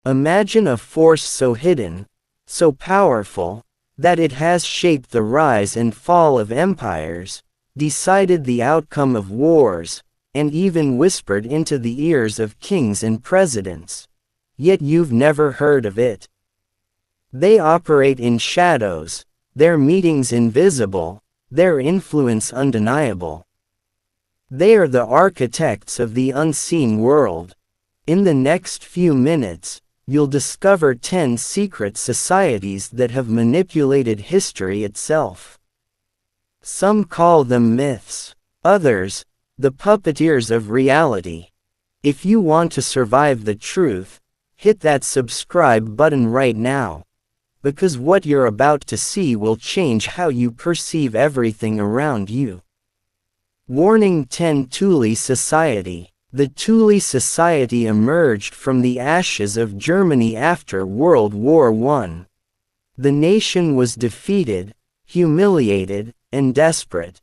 Imagine a force so hidden, so powerful, that it has shaped the rise and fall of empires, decided the outcome of wars, and even whispered into the ears of kings and presidents. Yet you've never heard of it. They operate in shadows, their meetings invisible, their influence undeniable. They are the architects of the unseen world. In the next few minutes, you'll discover 10 secret societies that have manipulated history itself. Some call them myths, others, the puppeteers of reality. If you want to survive the truth, hit that subscribe button right now. Because what you're about to see will change how you perceive everything around you. Warning: 10 Thule Society. The Thule Society emerged from the ashes of Germany after World War I. The nation was defeated, humiliated, and desperate.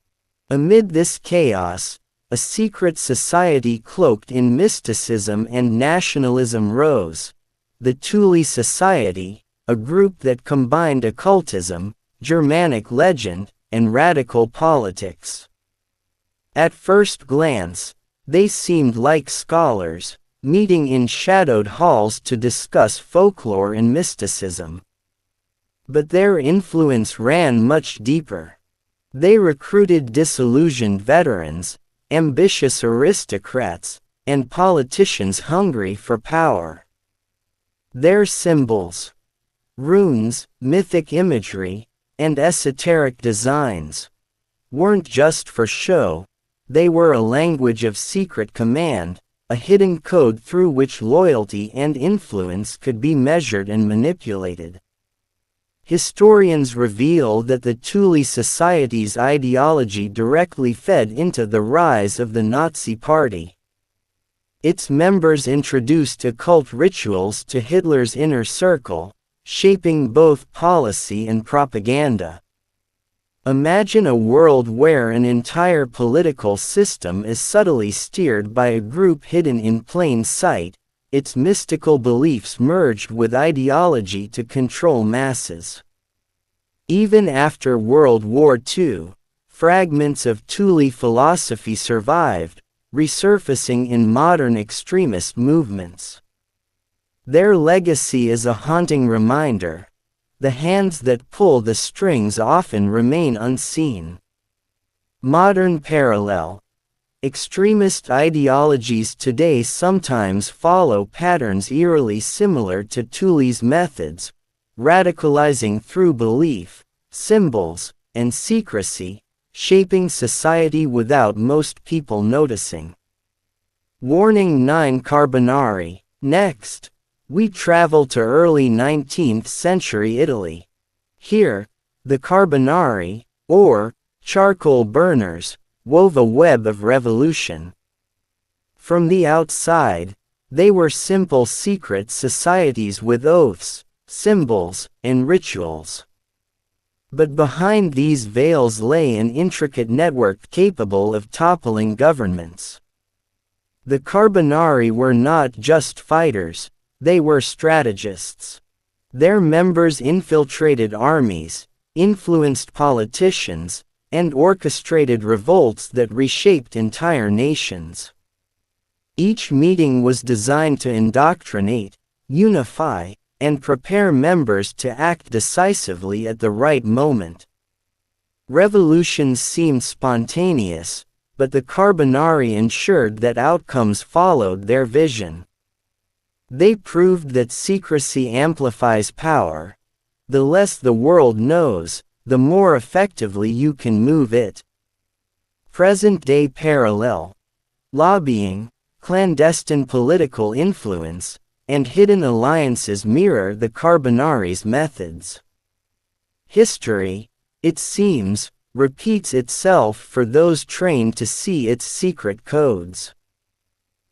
Amid this chaos, a secret society cloaked in mysticism and nationalism rose. The Thule Society, a group that combined occultism, Germanic legend, and radical politics. At first glance, they seemed like scholars, meeting in shadowed halls to discuss folklore and mysticism. But their influence ran much deeper. They recruited disillusioned veterans, ambitious aristocrats, and politicians hungry for power. Their symbols, runes, mythic imagery, and esoteric designs, weren't just for show. They were a language of secret command, a hidden code through which loyalty and influence could be measured and manipulated. Historians reveal that the Thule Society's ideology directly fed into the rise of the Nazi Party. Its members introduced occult rituals to Hitler's inner circle, shaping both policy and propaganda. Imagine a world where an entire political system is subtly steered by a group hidden in plain sight, its mystical beliefs merged with ideology to control masses. Even after World War II, fragments of Thule philosophy survived, resurfacing in modern extremist movements. Their legacy is a haunting reminder. The hands that pull the strings often remain unseen. Modern parallel. Extremist ideologies today sometimes follow patterns eerily similar to Thule's methods, radicalizing through belief, symbols, and secrecy, shaping society without most people noticing. Warning: 9 Carbonari. Next, we travel to early 19th century Italy. Here, the Carbonari, or charcoal burners, wove a web of revolution. From the outside, they were simple secret societies with oaths, symbols, and rituals. But behind these veils lay an intricate network capable of toppling governments. The Carbonari were not just fighters, they were strategists. Their members infiltrated armies, influenced politicians, and orchestrated revolts that reshaped entire nations. Each meeting was designed to indoctrinate, unify, and prepare members to act decisively at the right moment. Revolutions seemed spontaneous, but the Carbonari ensured that outcomes followed their vision. They proved that secrecy amplifies power. The less the world knows, the more effectively you can move it. Present-day parallel. Lobbying, clandestine political influence, and hidden alliances mirror the Carbonari's methods. History, it seems, repeats itself for those trained to see its secret codes.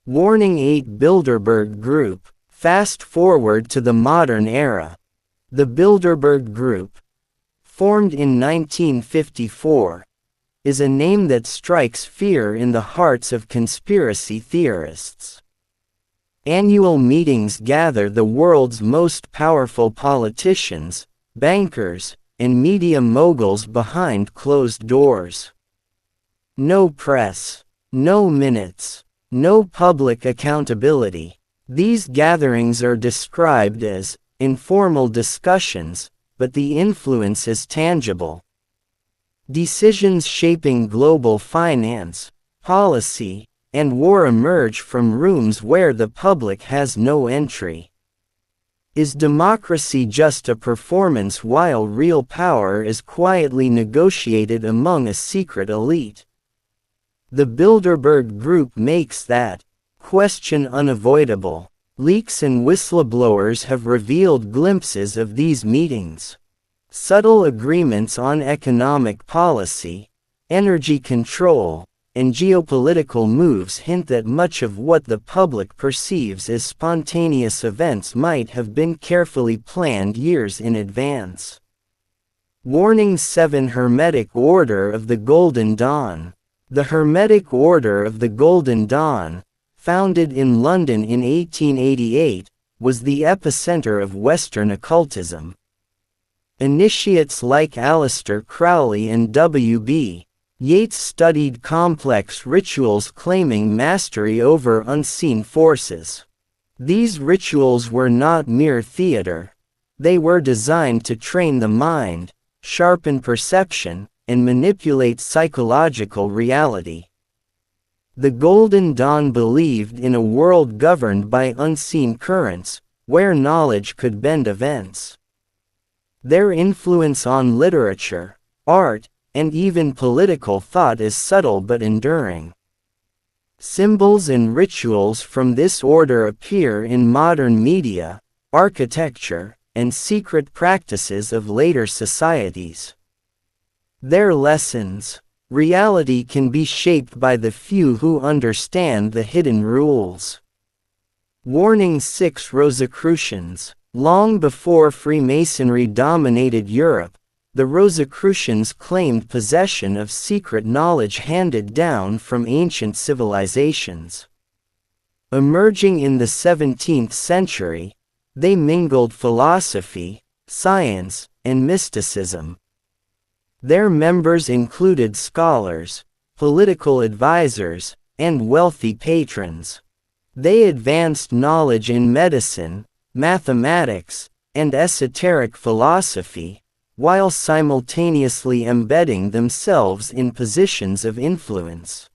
Warning: 8 Bilderberg Group. Fast forward to the modern era. The Bilderberg Group, formed in 1954, is a name that strikes fear in the hearts of conspiracy theorists. Annual meetings gather the world's most powerful politicians, bankers, and media moguls behind closed doors. No press, no minutes, no public accountability. These gatherings are described as informal discussions, but the influence is tangible. Decisions shaping global finance, policy, and war emerge from rooms where the public has no entry. Is democracy just a performance while real power is quietly negotiated among a secret elite? The Bilderberg Group makes that question unavoidable. Leaks and whistleblowers have revealed glimpses of these meetings. Subtle agreements on economic policy, energy control, and geopolitical moves hint that much of what the public perceives as spontaneous events might have been carefully planned years in advance. Warning 7 Hermetic Order of the Golden Dawn. The Hermetic Order of the Golden Dawn, founded in London in 1888, was the epicenter of Western occultism. Initiates like Aleister Crowley and W.B. Yeats studied complex rituals claiming mastery over unseen forces. These rituals were not mere theater. They were designed to train the mind, sharpen perception, and manipulate psychological reality. The Golden Dawn believed in a world governed by unseen currents, where knowledge could bend events. Their influence on literature, art, and even political thought is subtle but enduring. Symbols and rituals from this order appear in modern media, architecture, and secret practices of later societies. Their lessons: reality can be shaped by the few who understand the hidden rules. Warning 6 Rosicrucians. Long before Freemasonry dominated Europe, the Rosicrucians claimed possession of secret knowledge handed down from ancient civilizations. Emerging in the 17th century, they mingled philosophy, science, and mysticism. Their members included scholars, political advisors, and wealthy patrons. They advanced knowledge in medicine, mathematics, and esoteric philosophy, while simultaneously embedding themselves in positions of influence.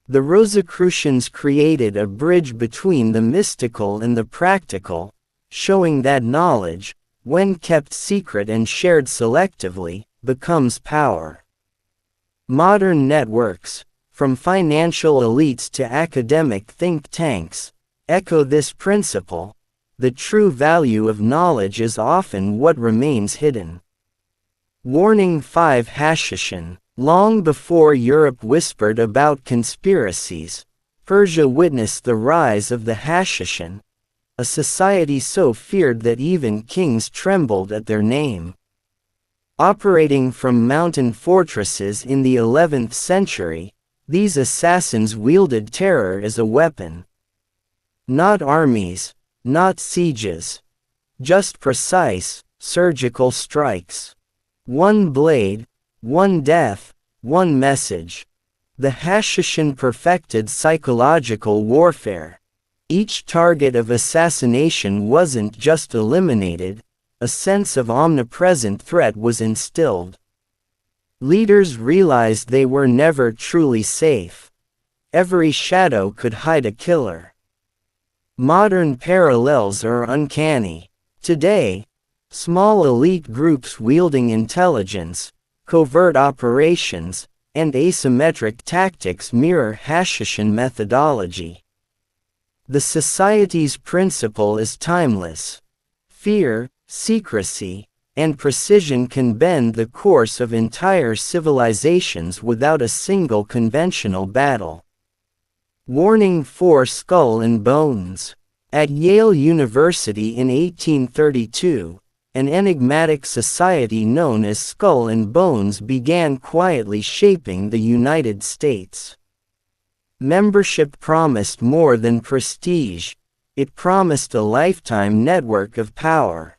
The Rosicrucians created a bridge between the mystical and the practical, showing that knowledge, when kept secret and shared selectively, becomes power. Modern networks, from financial elites to academic think tanks, echo this principle. The true value of knowledge is often what remains hidden. Warning 5 Hashishin. Long before Europe whispered about conspiracies, Persia witnessed the rise of the Hashishin, a society so feared that even kings trembled at their name. Operating from mountain fortresses in the 11th century, these assassins wielded terror as a weapon. Not armies, not sieges. Just precise, surgical strikes. One blade, one death, one message. The Hashishin perfected psychological warfare. Each target of assassination wasn't just eliminated, a sense of omnipresent threat was instilled. Leaders realized they were never truly safe. Every shadow could hide a killer. Modern parallels are uncanny. Today, small elite groups wielding intelligence, covert operations, and asymmetric tactics mirror Hashishin methodology. The society's principle is timeless. Fear, secrecy, and precision can bend the course of entire civilizations without a single conventional battle. Warning 4 Skull and Bones. At Yale University in 1832, an enigmatic society known as Skull and Bones began quietly shaping the United States. Membership promised more than prestige. It promised a lifetime network of power.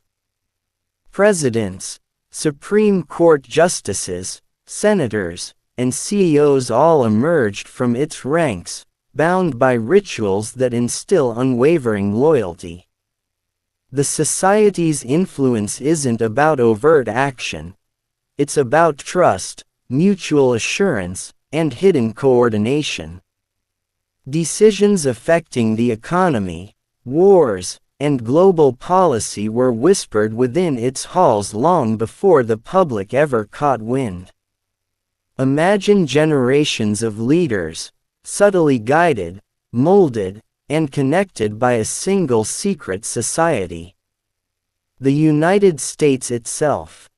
Presidents, Supreme Court justices, senators, and CEOs all emerged from its ranks, bound by rituals that instill unwavering loyalty. The society's influence isn't about overt action. It's about trust, mutual assurance, and hidden coordination. Decisions affecting the economy, wars, and global policy were whispered within its halls long before the public ever caught wind. Imagine generations of leaders, subtly guided, molded, and connected by a single secret society. The United States itself,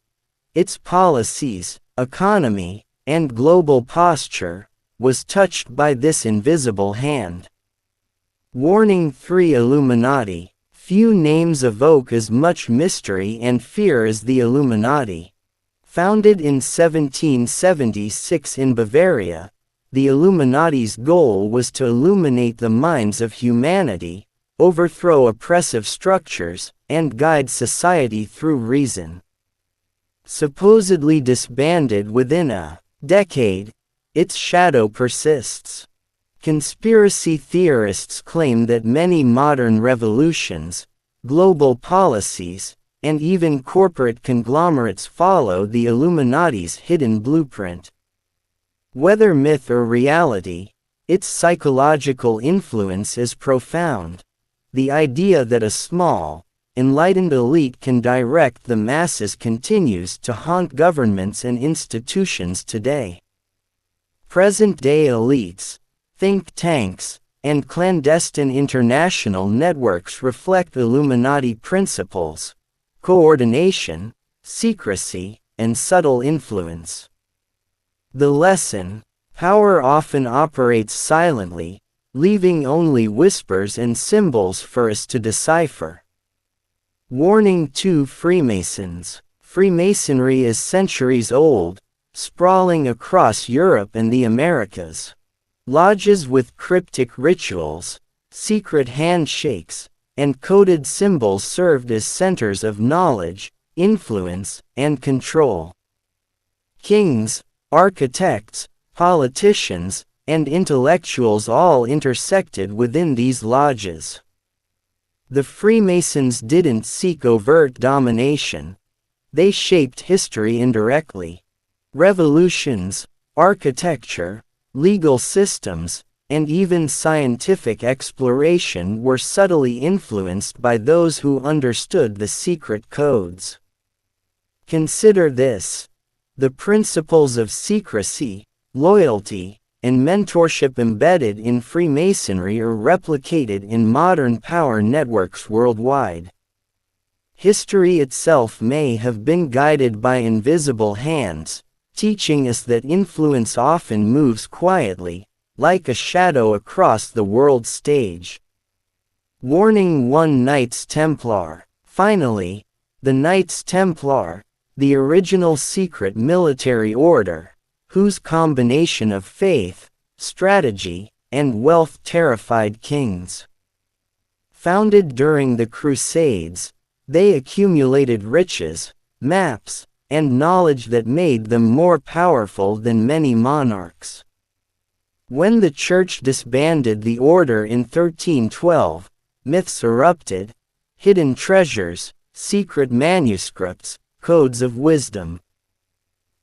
its policies, economy, and global posture, was touched by this invisible hand. Warning: 3 Illuminati. Few names evoke as much mystery and fear as the Illuminati. Founded in 1776 in Bavaria, the Illuminati's goal was to illuminate the minds of humanity, overthrow oppressive structures, and guide society through reason. Supposedly disbanded within a decade, its shadow persists. Conspiracy theorists claim that many modern revolutions, global policies, and even corporate conglomerates follow the Illuminati's hidden blueprint. Whether myth or reality, its psychological influence is profound. The idea that a small, enlightened elite can direct the masses continues to haunt governments and institutions today. Present-day elites, think tanks, and clandestine international networks reflect Illuminati principles: coordination, secrecy, and subtle influence. The lesson: power often operates silently, leaving only whispers and symbols for us to decipher. Warning: 2 Freemasons. Freemasonry is centuries old, sprawling across Europe and the Americas. Lodges with cryptic rituals, secret handshakes, and coded symbols served as centers of knowledge, influence, and control. Kings, architects, politicians, and intellectuals all intersected within these lodges. The Freemasons didn't seek overt domination. They shaped history indirectly. Revolutions, architecture, legal systems, and even scientific exploration were subtly influenced by those who understood the secret codes. Consider this: the principles of secrecy, loyalty, and mentorship embedded in Freemasonry are replicated in modern power networks worldwide. History itself may have been guided by invisible hands, teaching us that influence often moves quietly, like a shadow across the world stage. Warning: 1 Knights Templar. Finally, the Knights Templar, the original secret military order, whose combination of faith, strategy, and wealth terrified kings. Founded during the Crusades, they accumulated riches, maps, and knowledge that made them more powerful than many monarchs. When the Church disbanded the order in 1312, myths erupted: hidden treasures, secret manuscripts, codes of wisdom.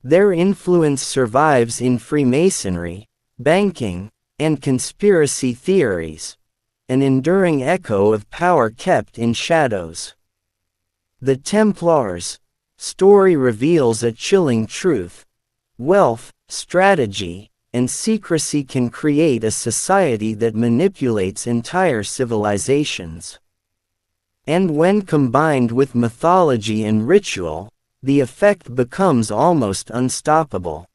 Their influence survives in Freemasonry, banking, and conspiracy theories, an enduring echo of power kept in shadows. The Templars' story reveals a chilling truth: wealth, strategy, and secrecy can create a society that manipulates entire civilizations. And when combined with mythology and ritual, the effect becomes almost unstoppable.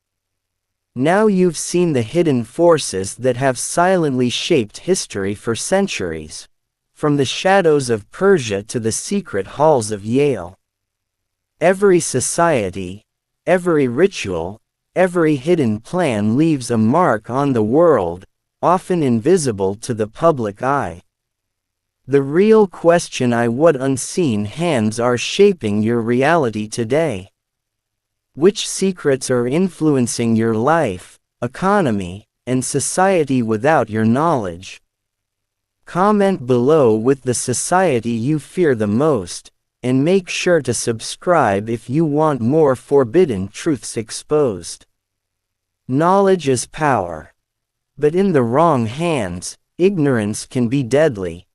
Now you've seen the hidden forces that have silently shaped history for centuries, from the shadows of Persia to the secret halls of Yale. Every society, every ritual, every hidden plan leaves a mark on the world, often invisible to the public eye. The real question is what unseen hands are shaping your reality today. Which secrets are influencing your life, economy, and society without your knowledge? Comment below with the society you fear the most, and make sure to subscribe if you want more forbidden truths exposed. Knowledge is power. But in the wrong hands, ignorance can be deadly.